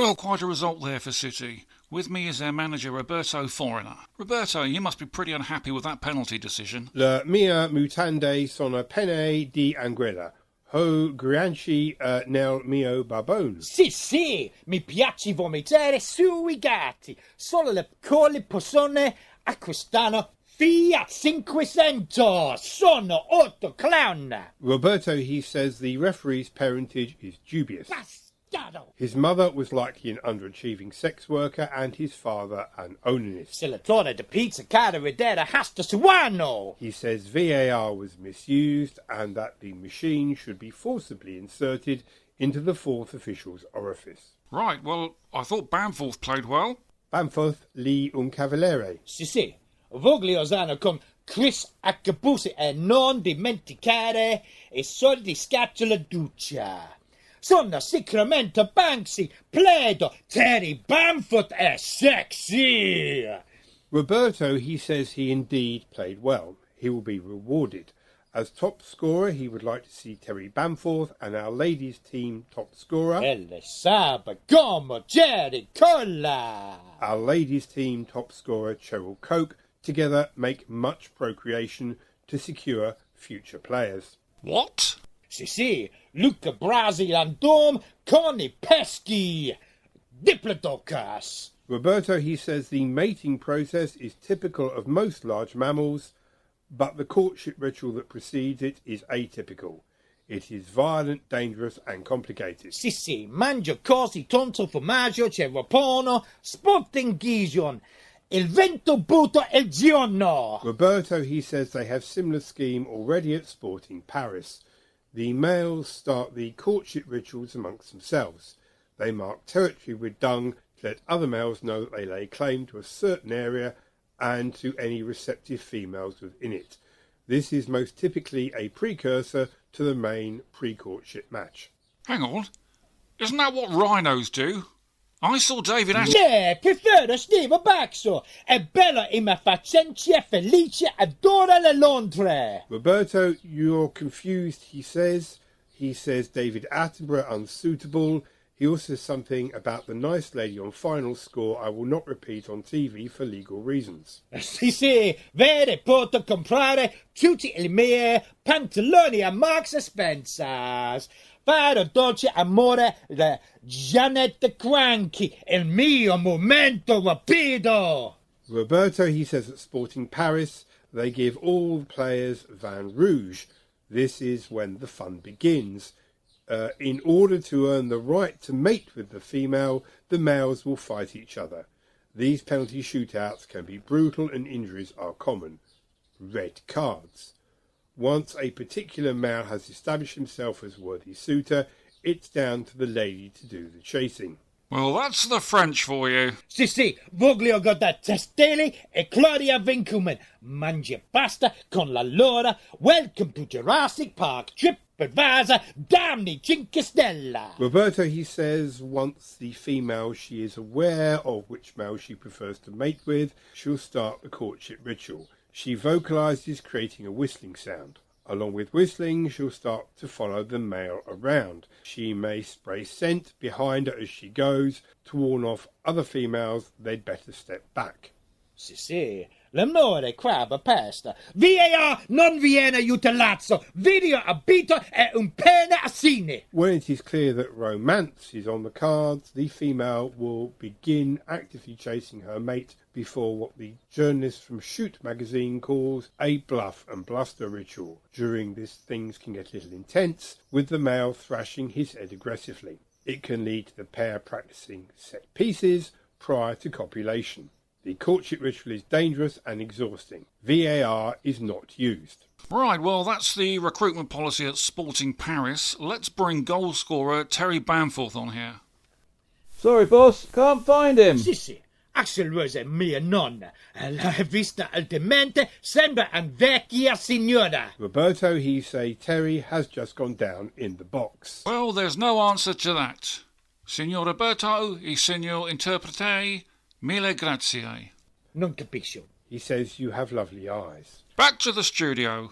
Well, quite a result there for City. With me is their manager, Roberto Foreigner. Roberto, you must be pretty unhappy with that penalty decision. La mia mutande sono penne di Anguilla. Ho grianci nel mio barbone. Sì, mi piace vomitare sui gatti. Solo le piccole persone acquistano Fiat 500. Sono 8 clown. Roberto, he says the referee's parentage is dubious. Bastardo. His mother was likely an underachieving sex worker and his father an onanist. Selatore de pizza cara vedere hasta suano. He says VAR was misused and that the machine should be forcibly inserted into the fourth official's orifice. Right, well, I thought Bamforth played well. Bamforth lì un cavaliere. Sì. Voglio usare con Chris Accabusi e non dimenticare i soldi scatola duccia. Sono sicuramente Banksy, Pledo, Terry Bamforth è sexy. Roberto, he says he indeed played well. He will be rewarded. As top scorer, he would like to see Terry Bamforth and our ladies' team top scorer. Elle sabe como Jerry Cola. Our ladies' team top scorer, Cheryl Coke, together make much procreation to secure future players. What? Sì, Luca Brasi Landom con I peschi Diplodocus. Roberto, he says the mating process is typical of most large mammals, but the courtship ritual that precedes it is atypical. It is violent, dangerous and complicated. Sì, mangio così tonto formaggio c'è rapono, sporting gision. Il vento butto il giorno. Roberto, he says they have similar scheme already at Sporting Paris. The males start the courtship rituals amongst themselves. They mark territory with dung to let other males know that they lay claim to a certain area and to any receptive females within it. This is most typically a precursor to the main pre-courtship match. Hang on. Isn't that what rhinos do? I saw David Prefiero Steve Baxo. È bella e mi faccia felice, adora le Londre. Roberto, you're confused, he says. He says David Attenborough unsuitable. He also says something about the nice lady on final score I will not repeat on TV for legal reasons. Sì, vede, posso comprare tutti i miei pantaloni a Marks & Spencer's. Fare dolce amore da Janet Cranky, il mio momento rapido. Roberto, he says at Sporting Paris, they give all the players Vin Rouge. This is when the fun begins. In order to earn the right to mate with the female, the males will fight each other. These penalty shootouts can be brutal and injuries are common. Red cards. Once a particular male has established himself as worthy suitor, it's down to the lady to do the chasing. Well, that's the French for you. Sì, voglio godere Testelli e Claudia Vinkelman. Mangia pasta con la loro. Welcome to Jurassic Park. TripAdvisor, damni 5 stella. Roberto, he says, once the female she is aware of which male she prefers to mate with, she'll start the courtship ritual. She vocalises creating a whistling sound. Along with whistling, she'll start to follow the male around. She may spray scent behind her as she goes to warn off other females they'd better step back. Sì, l'amore craba pesta. VAR non viene utilizzato. Video abito è un pene assine. When it is clear that romance is on the cards, the female will begin actively chasing her mate before what the journalist from Shoot magazine calls a bluff and bluster ritual. During this, things can get a little intense, with the male thrashing his head aggressively. It can lead to the pair practicing set pieces prior to copulation. The courtship ritual is dangerous and exhausting. VAR is not used. Right, well, that's the recruitment policy at Sporting Paris. Let's bring goal scorer Terry Bamforth on here. Sorry, boss, can't find him. Sì, Axel Rose è mia nonna. La vista altamente sembra un vecchia signora. Roberto, he say Terry has just gone down in the box. Well, there's no answer to that. Signor Roberto e signor interprete, mille grazie. Non capisco. He says you have lovely eyes. Back to the studio.